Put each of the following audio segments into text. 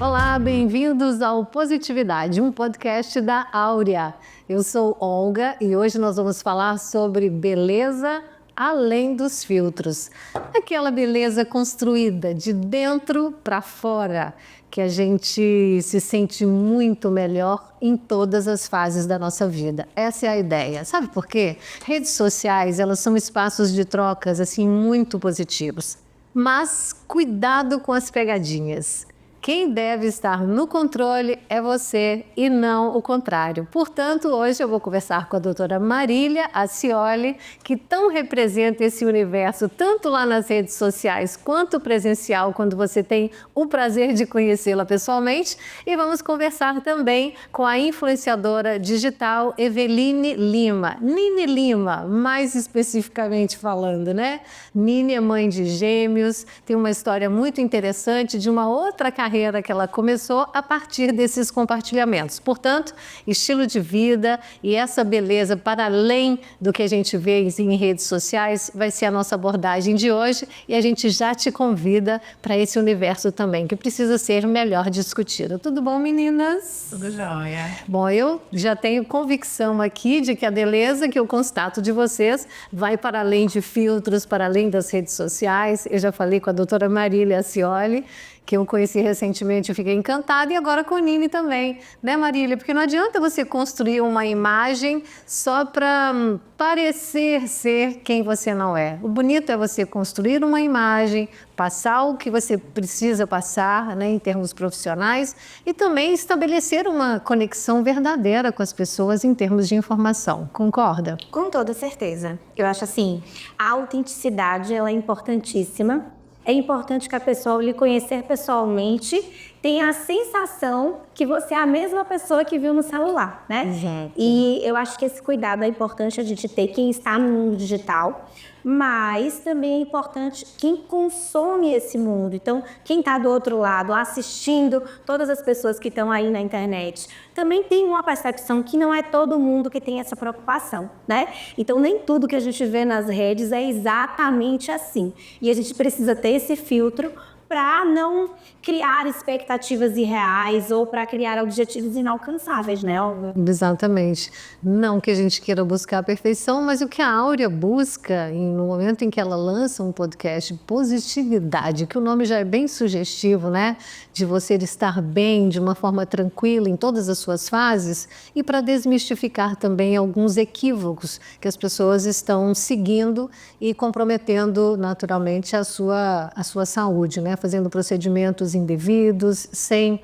Olá, bem-vindos ao Positividade, um podcast da Áurea. Eu sou Olga e hoje nós vamos falar sobre beleza além dos filtros. Aquela beleza construída de dentro para fora, que a gente se sente muito melhor em todas as fases da nossa vida. Essa é a ideia. Sabe por quê? Redes sociais, elas são espaços de trocas assim muito positivos. Mas cuidado com as pegadinhas. Quem deve estar no controle é você e não o contrário. Portanto, hoje eu vou conversar com a doutora Marília Acioli, que tão representa esse universo, tanto lá nas redes sociais quanto presencial, quando você tem o prazer de conhecê-la pessoalmente. E vamos conversar também com a influenciadora digital Eveline Lima. Nini Lima, mais especificamente falando, né? Nini é mãe de gêmeos, tem uma história muito interessante de uma outra carreira que ela começou a partir desses compartilhamentos. Portanto, estilo de vida e essa beleza para além do que a gente vê em redes sociais vai ser a nossa abordagem de hoje e a gente já te convida para esse universo também, que precisa ser melhor discutido. Tudo bom, meninas? Tudo jóia. Bom, eu já tenho convicção aqui de que a beleza que eu constato de vocês vai para além de filtros, para além das redes sociais. Eu já falei com a doutora Marília Acioli, que eu conheci recentemente, eu fiquei encantada, e agora com a Nini também, né, Marília? Porque não adianta você construir uma imagem só para parecer ser quem você não é. O bonito é você construir uma imagem, passar o que você precisa passar, né, em termos profissionais, e também estabelecer uma conexão verdadeira com as pessoas em termos de informação. Concorda? Com toda certeza. Eu acho assim, a autenticidade ela é importantíssima. É importante que a pessoa, ao lhe conhecer pessoalmente, tenha a sensação que você é a mesma pessoa que viu no celular, né? Exato. E eu acho que esse cuidado é importante a gente ter quem está no mundo digital, mas também é importante quem consome esse mundo. Então, quem está do outro lado, assistindo todas as pessoas que estão aí na internet, também tem uma percepção que não é todo mundo que tem essa preocupação, né? Então, nem tudo que a gente vê nas redes é exatamente assim. E a gente precisa ter esse filtro para não criar expectativas irreais ou para criar objetivos inalcançáveis, né, Olga? Exatamente. Não que a gente queira buscar a perfeição, mas o que a Áurea busca no momento em que ela lança um podcast, positividade, que o nome já é bem sugestivo, né? De você estar bem, de uma forma tranquila em todas as suas fases, e para desmistificar também alguns equívocos que as pessoas estão seguindo e comprometendo naturalmente a sua saúde, né? Fazendo procedimentos indevidos, sem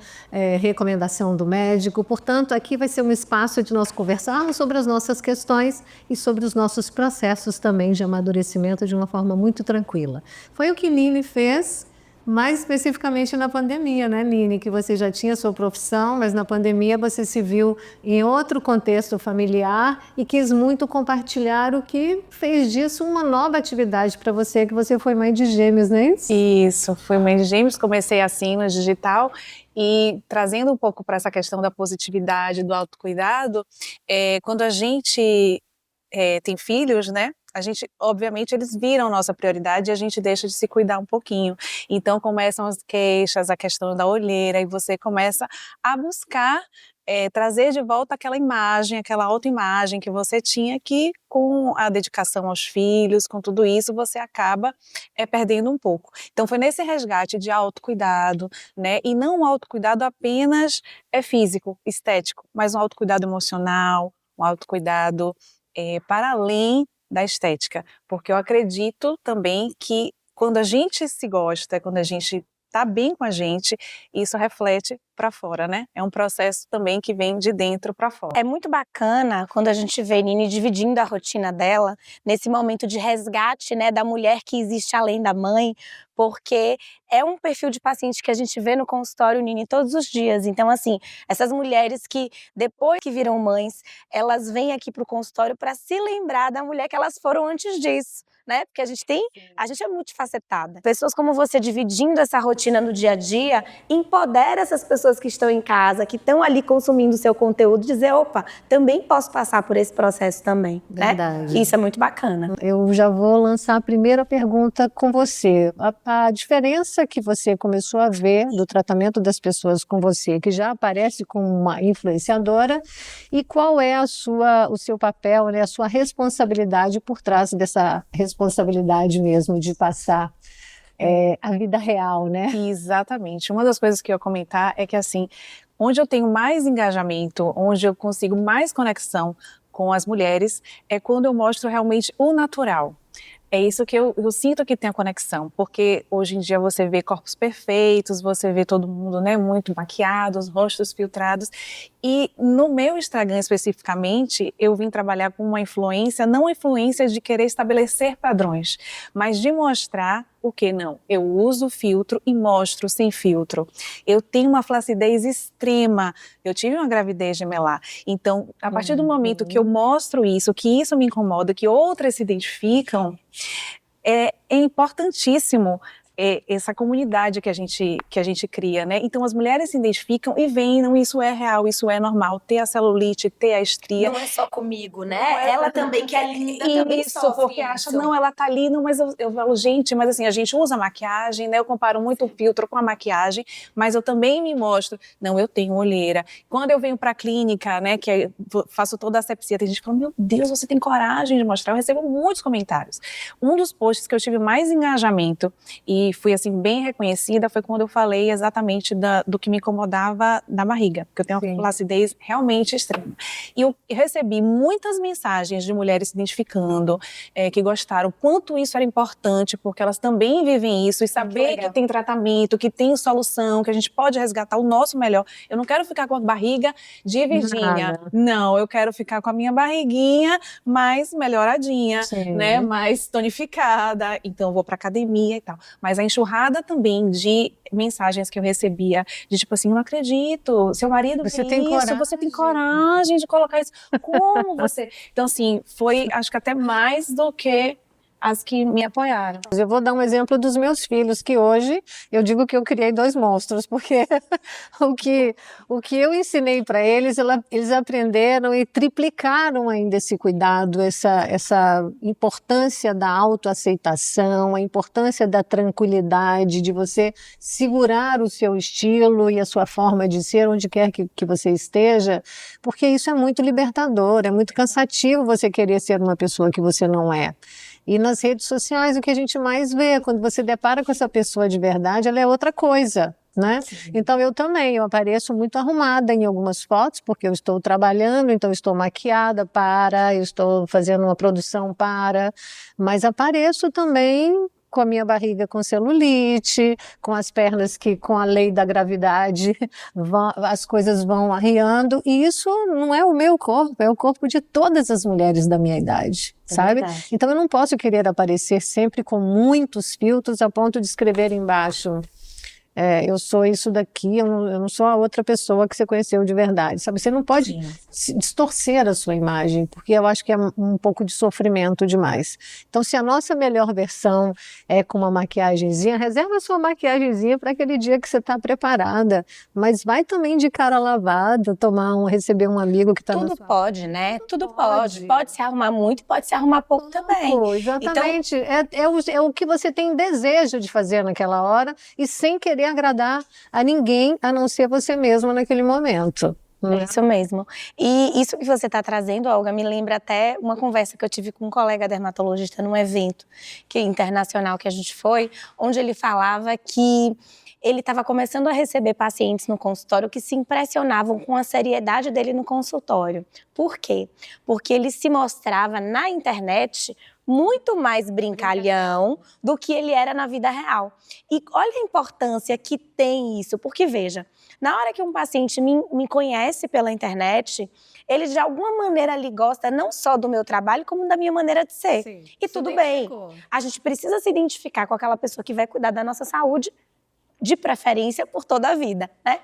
recomendação do médico. Portanto, aqui vai ser um espaço de nós conversarmos sobre as nossas questões e sobre os nossos processos também de amadurecimento de uma forma muito tranquila. Foi o que Nini fez, mais especificamente na pandemia, né, Nini? Que você já tinha sua profissão, mas na pandemia você se viu em outro contexto familiar e quis muito compartilhar, o que fez disso uma nova atividade para você, que você foi mãe de gêmeos, não é isso? Isso, fui mãe de gêmeos, comecei assim no digital e trazendo um pouco para essa questão da positividade, do autocuidado, quando a gente tem filhos, né? A gente, obviamente, eles viram nossa prioridade e a gente deixa de se cuidar um pouquinho. Então começam as queixas, a questão da olheira, e você começa a buscar trazer de volta aquela imagem, aquela autoimagem que você tinha, que com a dedicação aos filhos, com tudo isso, você acaba perdendo um pouco. Então foi nesse resgate de autocuidado, né? E não um autocuidado apenas físico, estético, mas um autocuidado emocional, um autocuidado para além da estética, porque eu acredito também que quando a gente se gosta, quando a gente está bem com a gente, isso reflete para fora, né? É um processo também que vem de dentro para fora. É muito bacana quando a gente vê Nini dividindo a rotina dela nesse momento de resgate, né, da mulher que existe além da mãe, porque é um perfil de paciente que a gente vê no consultório, Nini, todos os dias. Então, assim, essas mulheres que depois que viram mães, elas vêm aqui para o consultório para se lembrar da mulher que elas foram antes disso, né? Porque a gente é multifacetada. Pessoas como você dividindo essa rotina no dia a dia empodera essas pessoas pessoas que estão em casa, que estão ali consumindo o seu conteúdo, dizer, opa, também posso passar por esse processo também, Verdade. né? Isso é muito bacana. Eu já vou lançar a primeira pergunta com você. A diferença que você começou a ver do tratamento das pessoas com você, que já aparece como uma influenciadora, e qual é o seu papel, né, a sua responsabilidade por trás dessa responsabilidade mesmo de passar a vida real, né? Exatamente. Uma das coisas que eu ia comentar é que, assim, onde eu tenho mais engajamento, onde eu consigo mais conexão com as mulheres, é quando eu mostro realmente o natural. É isso que eu sinto que tem a conexão, porque hoje em dia você vê corpos perfeitos, você vê todo mundo, né, muito maquiado, os rostos filtrados, e no meu Instagram especificamente, eu vim trabalhar com uma influência, não influência de querer estabelecer padrões, mas de mostrar o que não. Eu uso filtro e mostro sem filtro. Eu tenho uma flacidez extrema, eu tive uma gravidez gemelar, então a partir do momento que eu mostro isso, que isso me incomoda, que outras se identificam, é importantíssimo essa comunidade que a gente cria, né? Então as mulheres se identificam e veem, não, isso é real, isso é normal, ter a celulite, ter a estria. Não é só comigo, né? Ela também que é linda, também sofre porque acha, não, ela tá ali, não, mas eu falo, gente, mas assim, a gente usa maquiagem, né? Eu comparo muito o filtro com a maquiagem, mas eu também me mostro, não, eu tenho olheira. Quando eu venho pra clínica, né, faço toda a asepsia, tem gente que fala, meu Deus, você tem coragem de mostrar? Eu recebo muitos comentários. Um dos posts que eu tive mais engajamento e fui assim bem reconhecida foi quando eu falei exatamente do que me incomodava da barriga, porque eu tenho uma flacidez realmente extrema. E eu recebi muitas mensagens de mulheres se identificando, que gostaram, quanto isso era importante, porque elas também vivem isso, e saber que tem tratamento, que tem solução, que a gente pode resgatar o nosso melhor. Eu não quero ficar com a barriga de Virgínia, não, eu quero ficar com a minha barriguinha mais melhoradinha, né, mais tonificada, então eu vou pra academia e tal. Mas a enxurrada também de mensagens que eu recebia, de tipo assim, não acredito, seu marido Você vê tem isso, coragem. você tem coragem de colocar isso, como você... Então assim, foi acho que até mais do que as que me apoiaram. Eu vou dar um exemplo dos meus filhos, que hoje eu digo que eu criei dois monstros, porque o que eu ensinei para eles, eles aprenderam e triplicaram ainda esse cuidado, essa importância da autoaceitação, a importância da tranquilidade, de você segurar o seu estilo e a sua forma de ser onde quer que você esteja, porque isso é muito libertador, é muito cansativo você querer ser uma pessoa que você não é. E nas redes sociais o que a gente mais vê, quando você depara com essa pessoa de verdade, ela é outra coisa, né? Então eu apareço muito arrumada em algumas fotos, porque eu estou trabalhando, então eu estou maquiada eu estou fazendo uma produção mas apareço também com a minha barriga com celulite, com as pernas que com a lei da gravidade as coisas vão arriando, e isso não é o meu corpo, é o corpo de todas as mulheres da minha idade, sabe? Então eu não posso querer aparecer sempre com muitos filtros a ponto de escrever embaixo, eu sou isso daqui, eu não sou a outra pessoa que você conheceu de verdade, sabe? Você não pode distorcer a sua imagem, porque eu acho que é um pouco de sofrimento demais. Então, se a nossa melhor versão é com uma maquiagenzinha, reserva a sua maquiagenzinha para aquele dia que você está preparada, mas vai também de cara lavada, receber um amigo que está Tudo pode, né? Tudo pode. Pode se arrumar muito, pode se arrumar pouco também. Exatamente. Então, é o que você tem desejo de fazer naquela hora e sem querer agradar a ninguém, a não ser você mesma naquele momento. É isso mesmo. E isso que você está trazendo, Olga, me lembra até uma conversa que eu tive com um colega dermatologista num evento internacional que a gente foi, onde ele falava que ele estava começando a receber pacientes no consultório que se impressionavam com a seriedade dele no consultório. Por quê? Porque ele se mostrava na internet muito mais brincalhão do que ele era na vida real. E olha a importância que tem isso, porque veja, na hora que um paciente me conhece pela internet, ele de alguma maneira ali gosta não só do meu trabalho, como da minha maneira de ser. Sim, e tudo bem, a gente precisa se identificar com aquela pessoa que vai cuidar da nossa saúde, de preferência por toda a vida, né?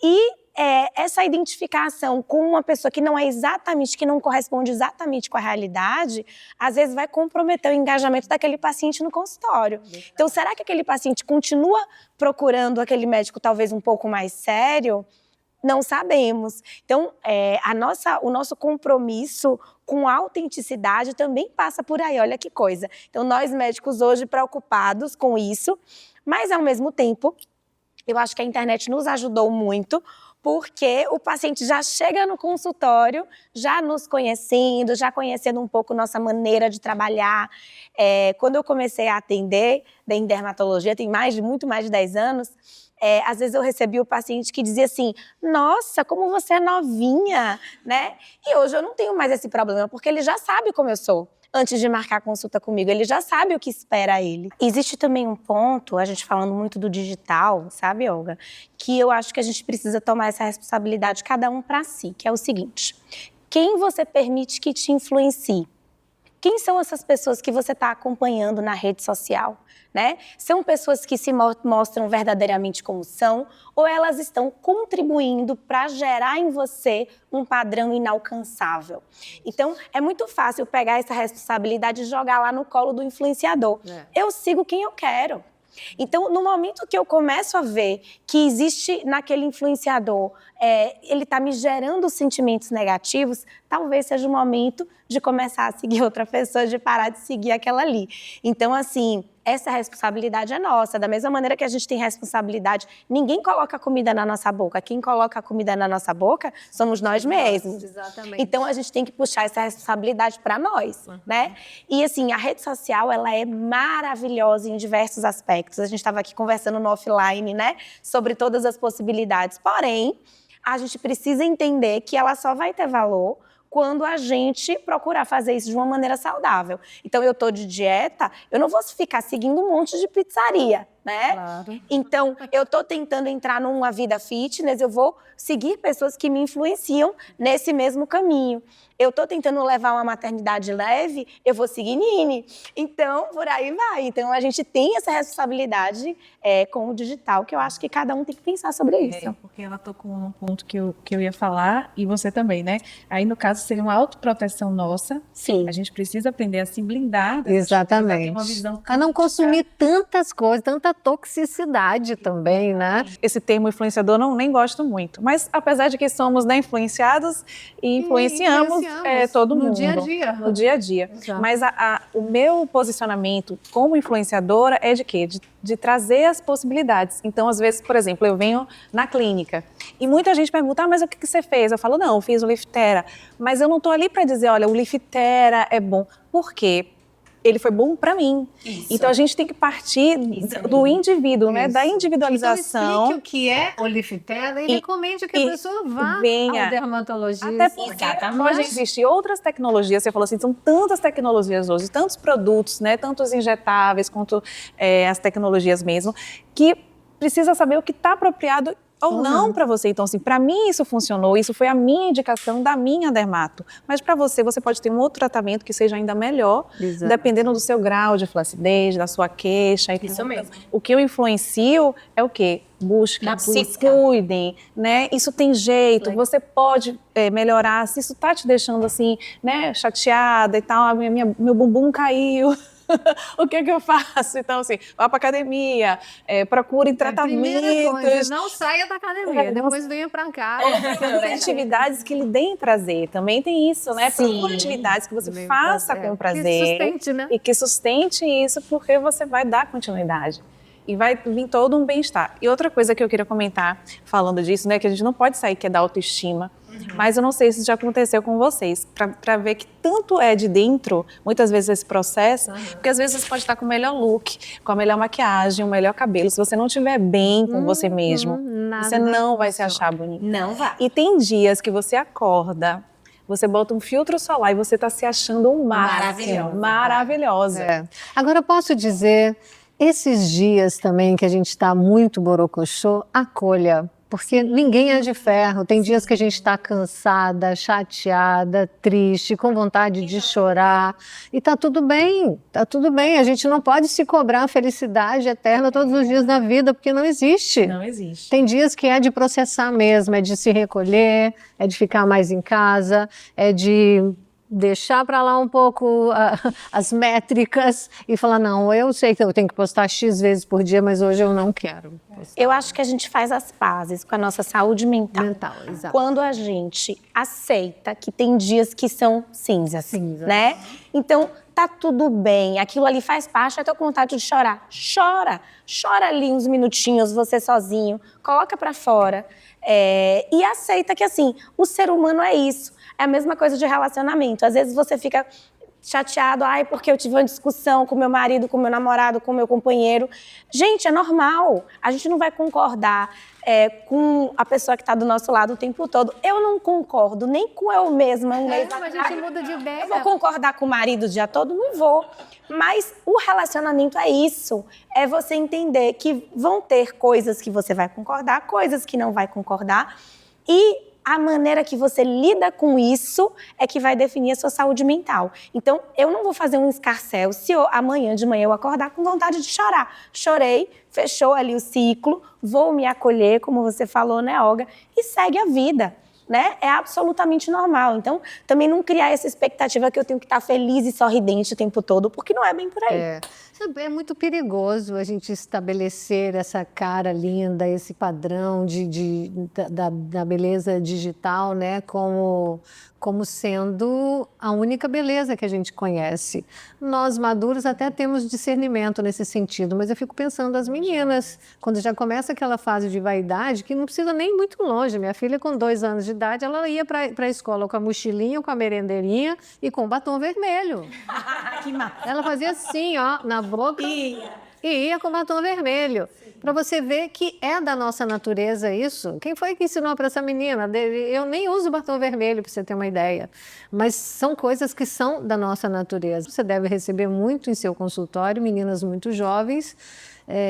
E essa identificação com uma pessoa que não corresponde exatamente com a realidade, às vezes vai comprometer o engajamento daquele paciente no consultório. Então, será que aquele paciente continua procurando aquele médico talvez um pouco mais sério? Não sabemos. Então, o nosso compromisso com a autenticidade também passa por aí, olha que coisa. Então, nós médicos hoje preocupados com isso, mas ao mesmo tempo, eu acho que a internet nos ajudou muito, porque o paciente já chega no consultório, já nos conhecendo, já conhecendo um pouco nossa maneira de trabalhar. Quando eu comecei a atender em dermatologia, tem muito mais de 10 anos, às vezes eu recebi o paciente que dizia assim, nossa, como você é novinha, né? E hoje eu não tenho mais esse problema, porque ele já sabe como eu sou. Antes de marcar a consulta comigo, ele já sabe o que espera ele. Existe também um ponto, a gente falando muito do digital, sabe, Olga? Que eu acho que a gente precisa tomar essa responsabilidade, cada um para si, que é o seguinte. Quem você permite que te influencie? Quem são essas pessoas que você está acompanhando na rede social? Né? São pessoas que se mostram verdadeiramente como são ou elas estão contribuindo para gerar em você um padrão inalcançável? Então, é muito fácil pegar essa responsabilidade e jogar lá no colo do influenciador. Eu sigo quem eu quero. Então, no momento que eu começo a ver que existe naquele influenciador, ele está me gerando sentimentos negativos, talvez seja o momento de começar a seguir outra pessoa, de parar de seguir aquela ali. Então, assim, essa responsabilidade é nossa. Da mesma maneira que a gente tem responsabilidade, ninguém coloca comida na nossa boca. Quem coloca a comida na nossa boca somos nós mesmos. Exatamente. Então, a gente tem que puxar essa responsabilidade para nós, né? E, assim, a rede social, ela é maravilhosa em diversos aspectos. A gente estava aqui conversando no offline, né? Sobre todas as possibilidades. Porém, a gente precisa entender que ela só vai ter valor quando a gente procurar fazer isso de uma maneira saudável. Então, eu estou de dieta, eu não vou ficar seguindo um monte de pizzaria, né? Claro. Então, eu estou tentando entrar numa vida fitness, eu vou seguir pessoas que me influenciam nesse mesmo caminho. Eu estou tentando levar uma maternidade leve, eu vou seguir Nini. Então, por aí vai. Então, a gente tem essa responsabilidade com o digital, que eu acho que cada um tem que pensar sobre isso. Porque ela tocou num ponto que eu ia falar, e você também, né? Aí, no caso, seria uma autoproteção nossa. Sim. A gente precisa aprender a se blindar. Exatamente. Uma visão a não consumir tantas coisas, tanta toxicidade também, né? Esse termo influenciador eu nem gosto muito. Mas, apesar de que somos, né, influenciados e influenciamos todo mundo. No dia a dia. No dia a dia. Exato. Mas o meu posicionamento como influenciadora é de quê? De trazer as possibilidades. Então, às vezes, por exemplo, eu venho na clínica e muita gente pergunta, mas o que você fez? Eu falo, não, eu fiz o Liftera. Mas eu não estou ali para dizer, olha, o Liftera é bom. Por quê? Ele foi bom para mim. Isso. Então, a gente tem que partir do indivíduo, né? Da individualização. Então, explique o que é o Liftera e recomende que a pessoa vá ao dermatologista. Até porque hoje existem outras tecnologias. Você falou assim, são tantas tecnologias hoje, tantos produtos, né? Tanto os injetáveis quanto as tecnologias mesmo, que precisa saber o que está apropriado ou não para você. Então, assim, para mim isso funcionou, isso foi a minha indicação da minha dermato. Mas para você pode ter um outro tratamento que seja ainda melhor, dependendo do seu grau de flacidez, da sua queixa. Isso mesmo. O que eu influencio é o quê? Busquem, se cuidem, né? Isso tem jeito, você pode melhorar. Se isso tá te deixando assim, né, chateada e tal, meu bumbum caiu. O que é que eu faço? Então, assim, vá para academia, procure tratamentos. Primeira coisa, não saia da academia, depois venha para cá. Tem atividades que lhe deem prazer, também tem isso, né? Procure atividades que você faça com prazer. Que sustente, né? E que sustente isso, porque você vai dar continuidade. E vai vir todo um bem-estar. E outra coisa que eu queria comentar, falando disso, né, que a gente não pode sair que é da autoestima, mas eu não sei se isso já aconteceu com vocês, para ver que tanto é de dentro, muitas vezes esse processo, porque às vezes você pode estar com o melhor look, com a melhor maquiagem, o melhor cabelo, se você não estiver bem com você mesmo, você não vai se achar bonito. Não vai. E tem dias que você acorda, você bota um filtro solar e você está se achando maravilhosa. Agora, eu posso dizer, esses dias também que a gente está muito borocochô, acolha. Porque ninguém é de ferro. Tem dias que a gente está cansada, chateada, triste, com vontade de chorar. E tá tudo bem, tá tudo bem. A gente não pode se cobrar a felicidade eterna todos os dias da vida, porque não existe. Não existe. Tem dias que é de processar mesmo, é de se recolher, é de ficar mais em casa, é de deixar para lá um pouco as métricas e falar, não, eu sei que eu tenho que postar X vezes por dia, mas hoje eu não quero postar. Eu acho que a gente faz as pazes com a nossa saúde mental. Exato. Quando a gente aceita que tem dias que são cinzas, né? Então, tá tudo bem, aquilo ali faz parte, eu tô com vontade de chorar. Chora ali uns minutinhos, você sozinho, coloca pra fora e aceita que, assim, o ser humano é isso. É a mesma coisa de relacionamento. Às vezes você fica chateado, porque eu tive uma discussão com meu marido, com meu namorado, com meu companheiro. Gente, é normal. A gente não vai concordar com a pessoa que está do nosso lado o tempo todo. Eu não concordo nem com eu mesma. A gente muda de ideia. Eu vou concordar com o marido o dia todo? Não vou. Mas o relacionamento é isso. É você entender que vão ter coisas que você vai concordar, coisas que não vai concordar. E a maneira que você lida com isso é que vai definir a sua saúde mental. Então, eu não vou fazer um escarcéu se amanhã de manhã eu acordar com vontade de chorar. Chorei, fechou ali o ciclo, vou me acolher, como você falou, né, Olga? E segue a vida, né? É absolutamente normal. Então, também não criar essa expectativa que eu tenho que estar feliz e sorridente o tempo todo, porque não é bem por aí. É muito perigoso a gente estabelecer essa cara linda, esse padrão da beleza digital, né, como sendo a única beleza que a gente conhece. Nós, maduros, até temos discernimento nesse sentido, mas eu fico pensando as meninas, quando já começa aquela fase de vaidade, que não precisa nem muito longe. Minha filha, com 2 anos de idade, ela ia para a escola com a mochilinha, com a merendeirinha e com o batom vermelho. Que massa. Ela fazia assim, ó, na boca e ia com batom vermelho. Para você ver que é da nossa natureza isso. Quem foi que ensinou para essa menina? Eu nem uso batom vermelho, para você ter uma ideia. Mas são coisas que são da nossa natureza. Você deve receber muito em seu consultório meninas muito jovens,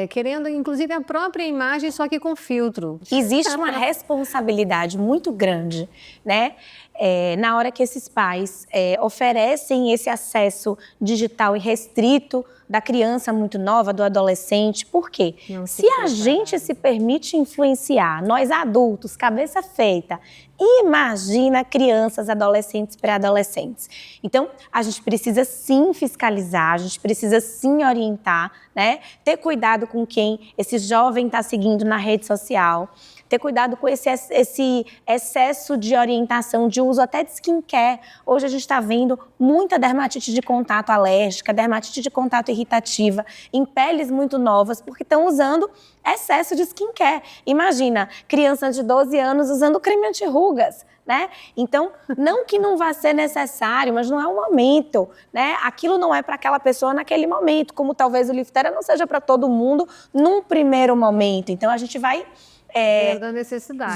querendo, inclusive, a própria imagem, só que com filtro. Existe uma responsabilidade muito grande, né? Na hora que esses pais oferecem esse acesso digital irrestrito da criança muito nova, do adolescente. Por quê? Se a gente se permite influenciar, nós adultos, cabeça feita, imagina crianças, adolescentes, pré-adolescentes. Então, a gente precisa sim fiscalizar, a gente precisa sim orientar, né? Ter cuidado com quem esse jovem está seguindo na rede social. Ter cuidado com esse excesso de orientação, de uso até de skincare. Hoje a gente está vendo muita dermatite de contato alérgica, dermatite de contato irritativa, em peles muito novas, porque estão usando excesso de skincare. Imagina, criança de 12 anos usando creme anti-rugas, né? Então, não que não vá ser necessário, mas não é o momento, né? Aquilo não é para aquela pessoa naquele momento, como talvez o Liftera não seja para todo mundo num primeiro momento. Então, a gente vai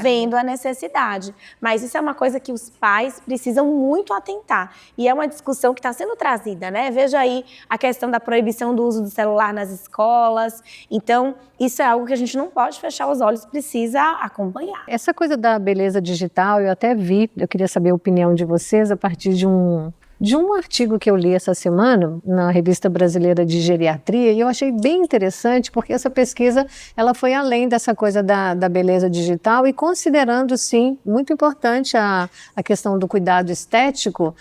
vendo a necessidade. Mas isso é uma coisa que os pais precisam muito atentar. E é uma discussão que está sendo trazida, né? Veja aí a questão da proibição do uso do celular nas escolas. Então, isso é algo que a gente não pode fechar os olhos, precisa acompanhar. Essa coisa da beleza digital, eu até vi, eu queria saber a opinião de vocês a partir de um artigo que eu li essa semana na Revista Brasileira de Geriatria, e eu achei bem interessante porque essa pesquisa ela foi além dessa coisa da beleza digital e considerando, sim, muito importante a questão do cuidado estético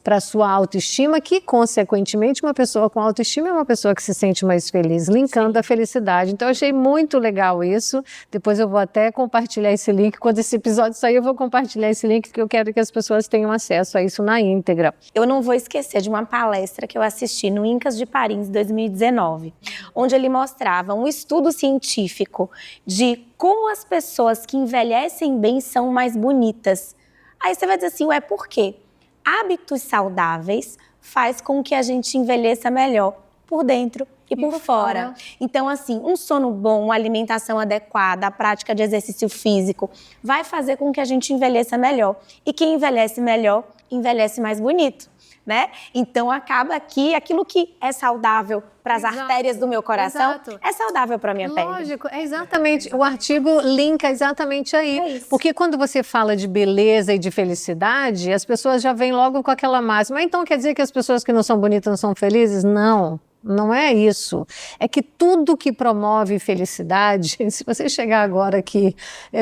para a sua autoestima, que, consequentemente, uma pessoa com autoestima é uma pessoa que se sente mais feliz, linkando a felicidade. Então, eu achei muito legal isso. Depois eu vou até compartilhar esse link. Quando esse episódio sair, eu vou compartilhar esse link, porque eu quero que as pessoas tenham acesso a isso na íntegra. Eu não vou esquecer de uma palestra que eu assisti no Incas de Paris, em 2019, onde ele mostrava um estudo científico de como as pessoas que envelhecem bem são mais bonitas. Aí você vai dizer assim, por quê? Hábitos saudáveis faz com que a gente envelheça melhor por dentro e por fora. Então, assim, um sono bom, uma alimentação adequada, a prática de exercício físico vai fazer com que a gente envelheça melhor. E quem envelhece melhor, envelhece mais bonito. né? Então acaba que aquilo que é saudável para as artérias do meu coração é saudável para minha pele. Lógico, é exatamente. O artigo linka exatamente aí. Porque quando você fala de beleza e de felicidade, as pessoas já vêm logo com aquela máxima. Então quer dizer que as pessoas que não são bonitas não são felizes? Não. Não é isso. É que tudo que promove felicidade, se você chegar agora aqui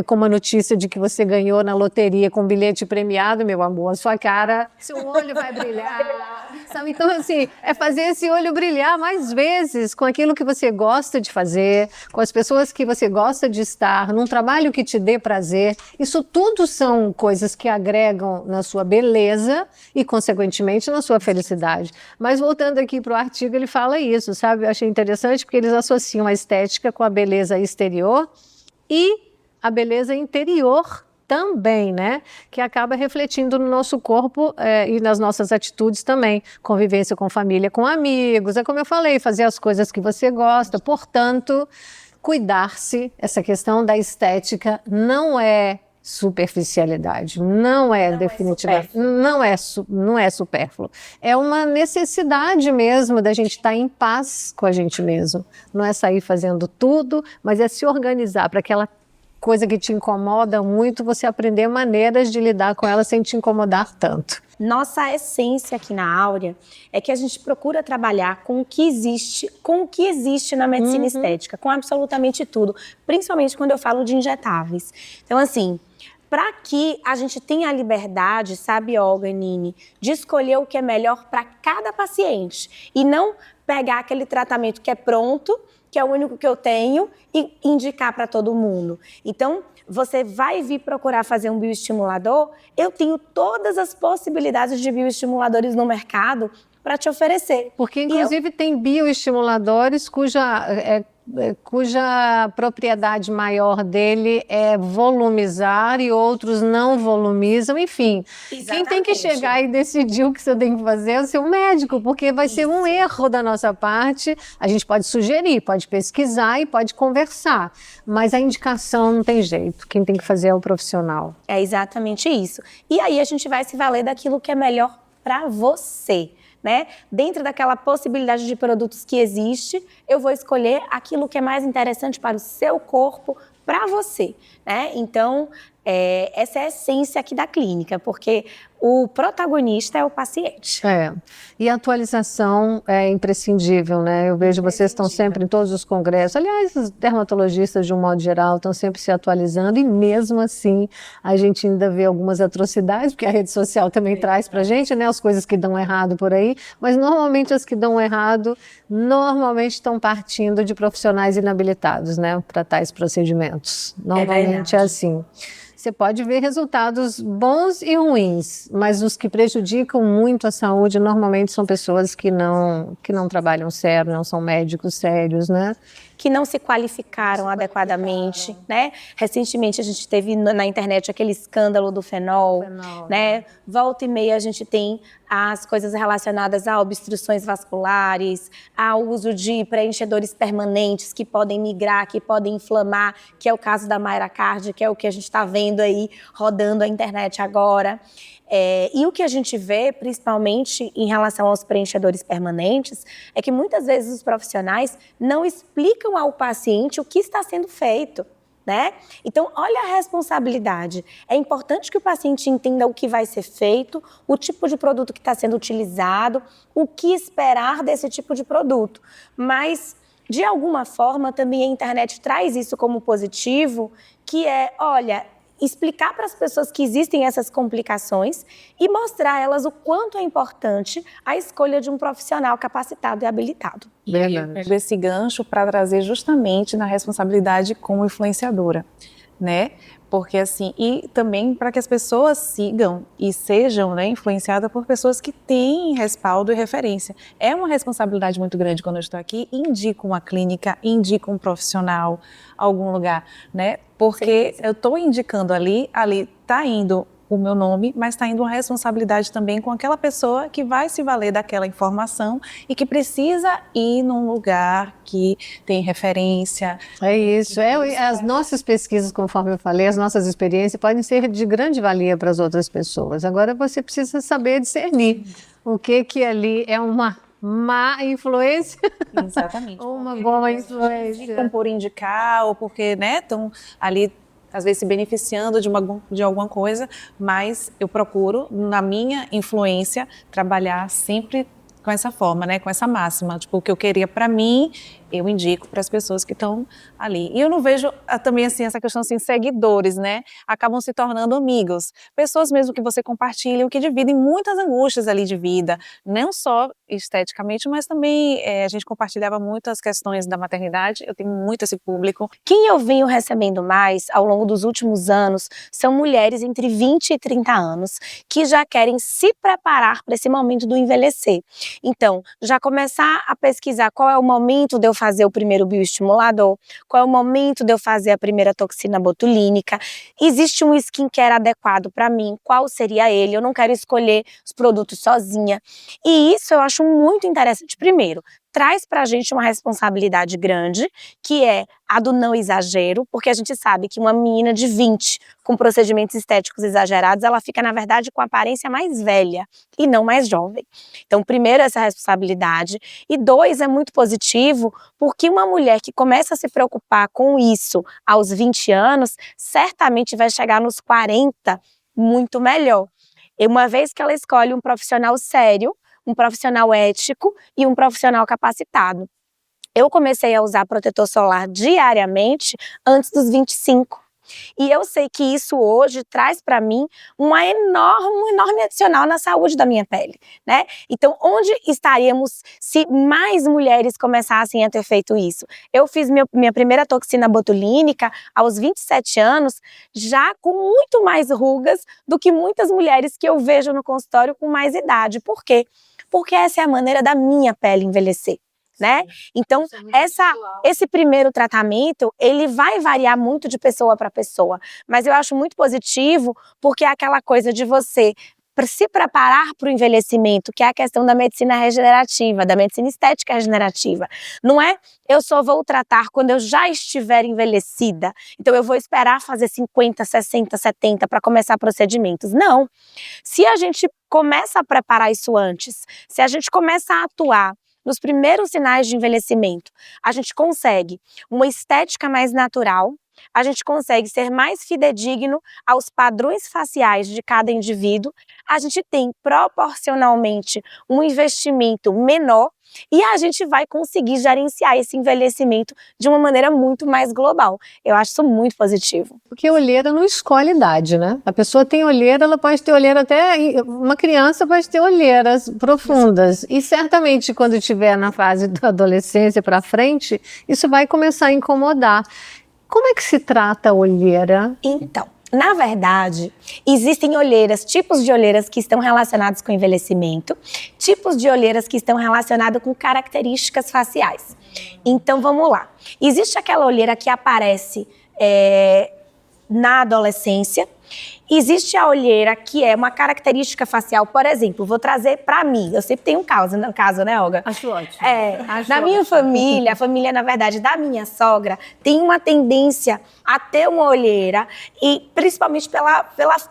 com uma notícia de que você ganhou na loteria com um bilhete premiado, meu amor, sua cara, seu olho vai brilhar, sabe? Então, assim, é fazer esse olho brilhar mais vezes com aquilo que você gosta de fazer, com as pessoas que você gosta de estar, num trabalho que te dê prazer. Isso tudo são coisas que agregam na sua beleza e, consequentemente, na sua felicidade. Mas voltando aqui para o artigo, ele fala isso, sabe? Eu achei interessante porque eles associam a estética com a beleza exterior e a beleza interior também, né? Que acaba refletindo no nosso corpo e nas nossas atitudes também. Convivência com família, com amigos, é como eu falei, fazer as coisas que você gosta. Portanto, cuidar-se, essa questão da estética não é superficialidade, não é definitivamente, não é supérfluo. É uma necessidade mesmo da gente estar em paz com a gente mesmo. Não é sair fazendo tudo, mas é se organizar para aquela coisa que te incomoda muito, você aprender maneiras de lidar com ela sem te incomodar tanto. Nossa essência aqui na Áurea é que a gente procura trabalhar com o que existe na medicina estética, com absolutamente tudo, principalmente quando eu falo de injetáveis. Então, assim, para que a gente tenha a liberdade, sabe, Olga e Nini, de escolher o que é melhor para cada paciente e não pegar aquele tratamento que é pronto, que é o único que eu tenho, e indicar para todo mundo. Então, você vai vir procurar fazer um bioestimulador, eu tenho todas as possibilidades de bioestimuladores no mercado para te oferecer. Porque, inclusive, tem bioestimuladores cuja propriedade maior dele é volumizar e outros não volumizam, enfim. Exatamente. Quem tem que chegar e decidir o que você tem que fazer é o seu médico, porque vai ser um erro da nossa parte. A gente pode sugerir, pode pesquisar e pode conversar, mas a indicação não tem jeito, quem tem que fazer é o profissional. É exatamente isso. E aí a gente vai se valer daquilo que é melhor para você. Né? Dentro daquela possibilidade de produtos que existe, eu vou escolher aquilo que é mais interessante para o seu corpo, para você, né? Então, essa é a essência aqui da clínica, porque o protagonista é o paciente. E a atualização é imprescindível, né? Eu vejo vocês estão sempre em todos os congressos. Aliás, os dermatologistas, de um modo geral, estão sempre se atualizando e mesmo assim a gente ainda vê algumas atrocidades, porque a rede social também traz pra gente, né? As coisas que dão errado por aí, mas normalmente as que dão errado, normalmente estão partindo de profissionais inabilitados, né? Para tais procedimentos. Normalmente é assim. Você pode ver resultados bons e ruins, mas os que prejudicam muito a saúde normalmente são pessoas que não trabalham sério, não são médicos sérios, né? Que não se qualificaram adequadamente, né? Recentemente a gente teve na internet aquele escândalo do fenol, né? Volta e meia a gente tem as coisas relacionadas a obstruções vasculares, ao uso de preenchedores permanentes que podem migrar, que podem inflamar, que é o caso da Mayra Card, que é o que a gente está vendo aí rodando a internet agora. E o que a gente vê, principalmente em relação aos preenchedores permanentes, é que muitas vezes os profissionais não explicam ao paciente o que está sendo feito, né? Então, olha a responsabilidade. É importante que o paciente entenda o que vai ser feito, o tipo de produto que está sendo utilizado, o que esperar desse tipo de produto. Mas, de alguma forma, também a internet traz isso como positivo, que é, olha, explicar para as pessoas que existem essas complicações e mostrar a elas o quanto é importante a escolha de um profissional capacitado e habilitado. Eu pego esse gancho para trazer justamente na responsabilidade como influenciadora, né? Porque assim, e também para que as pessoas sigam e sejam, né, influenciadas por pessoas que têm respaldo e referência. É uma responsabilidade muito grande quando eu estou aqui, indico uma clínica, indico um profissional, algum lugar, né? Porque eu estou indicando ali está indo o meu nome, mas está indo uma responsabilidade também com aquela pessoa que vai se valer daquela informação e que precisa ir num lugar que tem referência. É isso. As nossas pesquisas, conforme eu falei, as nossas experiências podem ser de grande valia para as outras pessoas. Agora você precisa saber discernir o que ali é uma má influência Exatamente. ou uma boa influência. Ficam por indicar ou porque, né, estão ali às vezes se beneficiando de alguma coisa, mas eu procuro, na minha influência, trabalhar sempre com essa forma, né, com essa máxima, tipo, o que eu queria para mim, eu indico para as pessoas que estão ali. E eu não vejo também assim essa questão assim, seguidores, né, acabam se tornando amigos, pessoas mesmo que você compartilha, que dividem muitas angústias ali de vida, não só esteticamente, mas também a gente compartilhava muito as questões da maternidade, eu tenho muito esse público. Quem eu venho recebendo mais ao longo dos últimos anos são mulheres entre 20 e 30 anos que já querem se preparar para esse momento do envelhecer. Então, já começar a pesquisar qual é o momento de eu fazer o primeiro bioestimulador, qual é o momento de eu fazer a primeira toxina botulínica, existe um skincare adequado para mim, qual seria ele, eu não quero escolher os produtos sozinha. E isso eu acho muito interessante. Primeiro, traz para a gente uma responsabilidade grande, que é a do não exagero, porque a gente sabe que uma menina de 20 com procedimentos estéticos exagerados, ela fica, na verdade, com a aparência mais velha e não mais jovem. Então, primeiro, essa responsabilidade. E dois, é muito positivo, porque uma mulher que começa a se preocupar com isso aos 20 anos, certamente vai chegar nos 40 muito melhor. E uma vez que ela escolhe um profissional sério, um profissional ético e um profissional capacitado. Eu comecei a usar protetor solar diariamente antes dos 25. E eu sei que isso hoje traz para mim um enorme adicional na saúde da minha pele, né? Então, onde estaríamos se mais mulheres começassem a ter feito isso? Eu fiz minha primeira toxina botulínica aos 27 anos, já com muito mais rugas do que muitas mulheres que eu vejo no consultório com mais idade. Por quê? Porque essa é a maneira da minha pele envelhecer, né? Então, esse primeiro tratamento, ele vai variar muito de pessoa para pessoa, mas eu acho muito positivo porque é aquela coisa de você se preparar para o envelhecimento, que é a questão da medicina regenerativa, da medicina estética regenerativa. Não é eu só vou tratar quando eu já estiver envelhecida, então eu vou esperar fazer 50, 60, 70 para começar procedimentos. Não. Se a gente começa a preparar isso antes, se a gente começa a atuar nos primeiros sinais de envelhecimento, a gente consegue uma estética mais natural, a gente consegue ser mais fidedigno aos padrões faciais de cada indivíduo, a gente tem proporcionalmente um investimento menor e a gente vai conseguir gerenciar esse envelhecimento de uma maneira muito mais global. Eu acho isso muito positivo. Porque olheira não escolhe idade, né? A pessoa tem olheira, ela pode ter olheira até... Uma criança pode ter olheiras profundas. E certamente quando estiver na fase da adolescência para frente, isso vai começar a incomodar. Como é que se trata a olheira? Então, na verdade, existem olheiras, tipos de olheiras que estão relacionados com envelhecimento, tipos de olheiras que estão relacionados com características faciais. Então, vamos lá. Existe aquela olheira que aparece na adolescência. Existe a olheira que é uma característica facial, por exemplo, vou trazer para mim, eu sempre tenho um caso, né, Olga? Acho ótimo. Na minha família, a família, na verdade, da minha sogra, tem uma tendência a ter uma olheira, e principalmente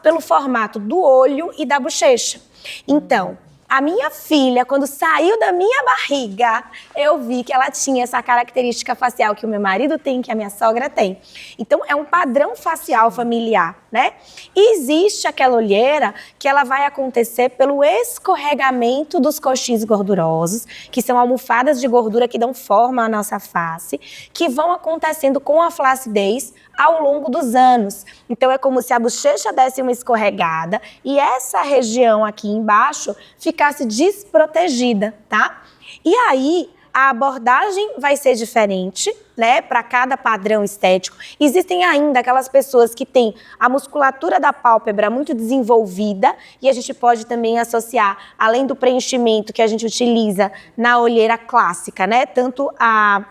pelo formato do olho e da bochecha. Então, a minha filha, quando saiu da minha barriga, eu vi que ela tinha essa característica facial que o meu marido tem, que a minha sogra tem. Então, é um padrão facial familiar, né? E existe aquela olheira que ela vai acontecer pelo escorregamento dos coxins gordurosos, que são almofadas de gordura que dão forma à nossa face, que vão acontecendo com a flacidez ao longo dos anos. Então, é como se a bochecha desse uma escorregada e essa região aqui embaixo ficasse desprotegida, tá? E aí, a abordagem vai ser diferente, né, para cada padrão estético. Existem ainda aquelas pessoas que têm a musculatura da pálpebra muito desenvolvida e a gente pode também associar, além do preenchimento que a gente utiliza na olheira clássica, né, tanto a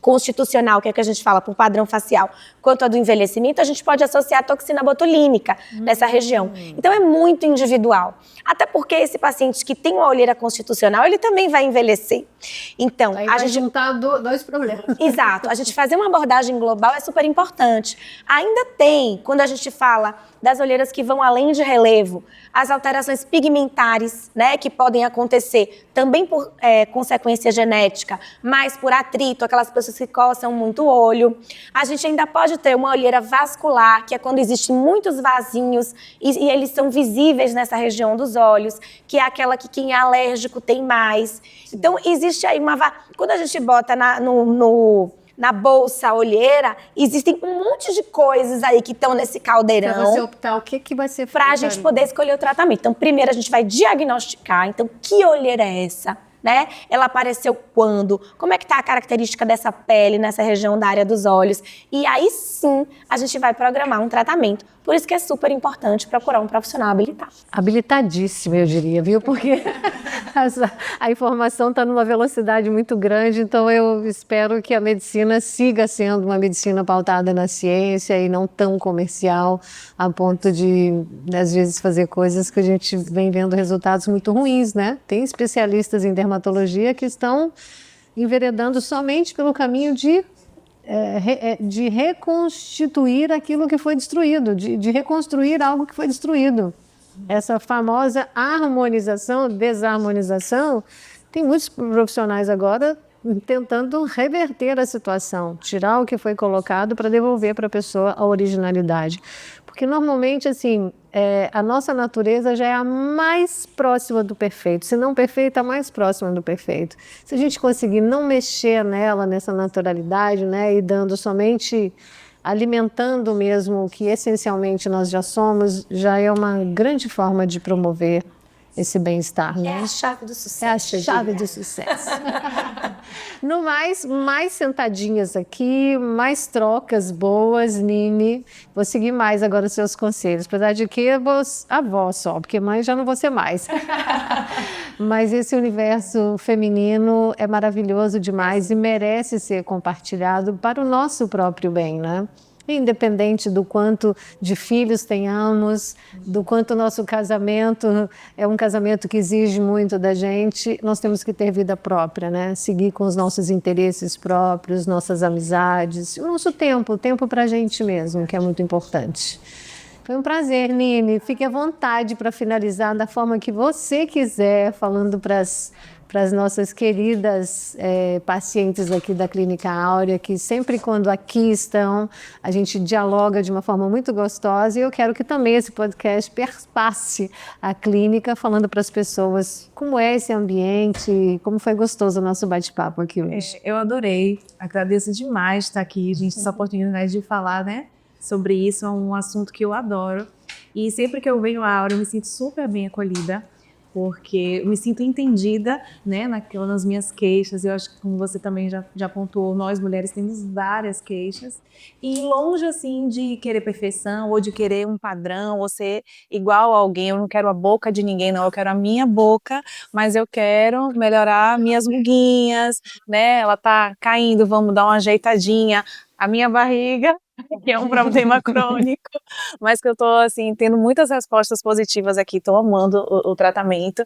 constitucional, que é o que a gente fala, por padrão facial, quanto a do envelhecimento, a gente pode associar a toxina botulínica nessa região. Então, é muito individual. Até porque esse paciente que tem uma olheira constitucional, ele também vai envelhecer. Então, Aí a vai gente... juntar dois problemas. Exato. A gente fazer uma abordagem global é super importante. Ainda tem, quando a gente fala das olheiras que vão além de relevo, as alterações pigmentares, né, que podem acontecer também por consequência genética, mas por atrito, aquelas pessoas que coçam muito o olho. A gente ainda pode ter uma olheira vascular, que é quando existem muitos vasinhos e eles são visíveis nessa região dos olhos, que é aquela que quem é alérgico tem mais. Então, existe aí uma... Quando a gente bota na bolsa olheira, existem um monte de coisas aí que estão nesse caldeirão. Para você optar o que vai ser feito. Para a gente poder escolher o tratamento. Então, primeiro a gente vai diagnosticar. Então, que olheira é essa? Né? Ela apareceu quando? Como é que está a característica dessa pele nessa região da área dos olhos? E aí sim, a gente vai programar um tratamento. Por isso que é super importante procurar um profissional habilitado. Habilitadíssimo, eu diria, viu? Porque a informação está numa velocidade muito grande, então eu espero que a medicina siga sendo uma medicina pautada na ciência e não tão comercial, a ponto de, às vezes, fazer coisas que a gente vem vendo resultados muito ruins, né? Tem especialistas em dermatologia que estão enveredando somente pelo caminho de reconstituir aquilo que foi destruído, de reconstruir algo que foi destruído. Essa famosa harmonização, desarmonização, tem muitos profissionais agora tentando reverter a situação, tirar o que foi colocado para devolver para a pessoa a originalidade. Porque normalmente, assim, a nossa natureza já é a mais próxima do perfeito. Se não perfeita, a mais próxima do perfeito. Se a gente conseguir não mexer nela, nessa naturalidade, né, e dando somente, alimentando mesmo o que essencialmente nós já somos, já é uma grande forma de promover esse bem-estar, né? É a chave do sucesso. É a chave do sucesso. No mais sentadinhas aqui, mais trocas boas, Nini. Vou seguir mais agora os seus conselhos, apesar de que eu vou avó só, porque mãe já não vou ser mais. Mas esse universo feminino é maravilhoso demais e merece ser compartilhado para o nosso próprio bem, né? Independente do quanto de filhos tenhamos, do quanto o nosso casamento é um casamento que exige muito da gente, nós temos que ter vida própria, né? Seguir com os nossos interesses próprios, nossas amizades, o nosso tempo, o tempo para a gente mesmo, que é muito importante. Foi um prazer, Nini. Fique à vontade para finalizar da forma que você quiser, falando para as nossas queridas pacientes aqui da Clínica Áurea, que sempre quando aqui estão, a gente dialoga de uma forma muito gostosa, e eu quero que também esse podcast perpasse a clínica, falando para as pessoas como é esse ambiente, como foi gostoso o nosso bate-papo aqui hoje. Eu adorei, agradeço demais estar aqui, gente, essa oportunidade de falar, né, sobre isso, é um assunto que eu adoro, e sempre que eu venho à Áurea eu me sinto super bem acolhida, porque eu me sinto entendida, né, nas minhas queixas. Eu acho que, como você também já pontuou, nós mulheres temos várias queixas. E longe, assim, de querer perfeição, ou de querer um padrão, ou ser igual a alguém. Eu não quero a boca de ninguém, não. Eu quero a minha boca, mas eu quero melhorar minhas ruguinhas, né? Ela tá caindo, vamos dar uma ajeitadinha. A minha barriga, que é um problema crônico, mas que eu tô, assim, tendo muitas respostas positivas aqui, tô amando o tratamento.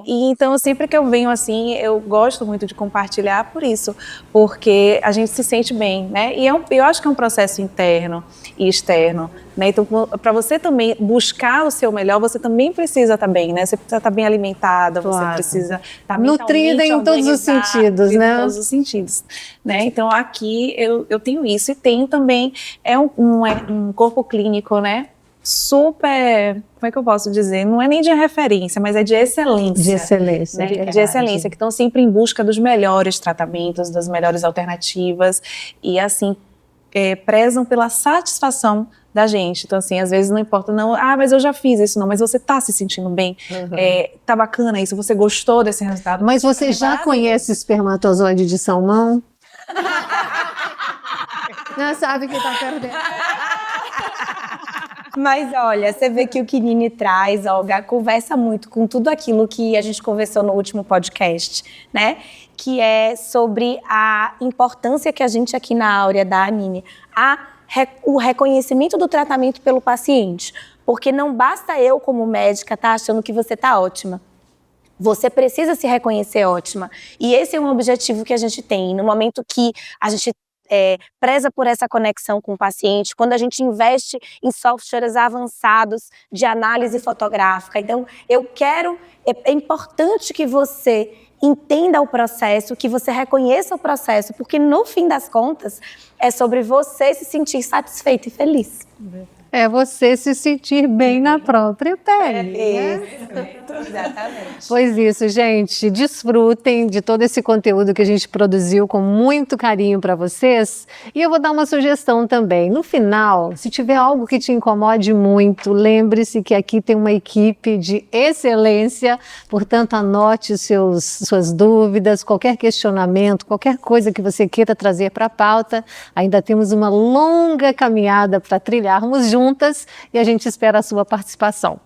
E então, sempre que eu venho, assim, eu gosto muito de compartilhar por isso, porque a gente se sente bem, né? E eu acho que é um processo interno e externo, né? Então, para você também buscar o seu melhor, você também precisa estar bem, né? Você precisa estar bem alimentada, você precisa estar nutrida em todos os sentidos, né? Em todos os sentidos, né? Então, aqui eu tenho isso e tenho também um corpo clínico, né? Super, como é que eu posso dizer? Não é nem de referência, mas é de excelência. De excelência. Né? De excelência, que estão sempre em busca dos melhores tratamentos, das melhores alternativas e, assim, prezam pela satisfação da gente. Então, assim, às vezes não importa, não, mas eu já fiz isso, não, mas você tá se sentindo bem, tá bacana isso, você gostou desse resultado. Mas você já conhece espermatozoide de salmão? Não sabe que tá perdendo. Mas olha, você vê que o que Nini traz, Olga, conversa muito com tudo aquilo que a gente conversou no último podcast, né? Que é sobre a importância que a gente aqui na Áurea dá, Nini, o reconhecimento do tratamento pelo paciente. Porque não basta eu, como médica, estar achando que você está ótima. Você precisa se reconhecer ótima. E esse é um objetivo que a gente tem. No momento que a gente preza por essa conexão com o paciente, quando a gente investe em softwares avançados de análise fotográfica. Então, é importante que você entenda o processo, que você reconheça o processo, porque no fim das contas, é sobre você se sentir satisfeito e feliz. É você se sentir bem na própria pele. Exatamente. Pois isso, gente. Desfrutem de todo esse conteúdo que a gente produziu com muito carinho para vocês. E eu vou dar uma sugestão também. No final, se tiver algo que te incomode muito, lembre-se que aqui tem uma equipe de excelência. Portanto, anote suas dúvidas, qualquer questionamento, qualquer coisa que você queira trazer para a pauta. Ainda temos uma longa caminhada para trilharmos juntos. E a gente espera a sua participação.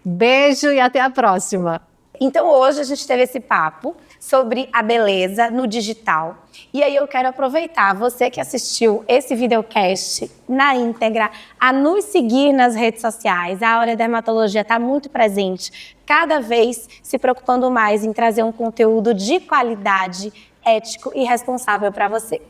Beijo e até a próxima! Então hoje a gente teve esse papo sobre a beleza no digital. E aí eu quero aproveitar, você que assistiu esse videocast na íntegra, a nos seguir nas redes sociais. A Áurea Dermatologia está muito presente, cada vez se preocupando mais em trazer um conteúdo de qualidade, ético e responsável para você.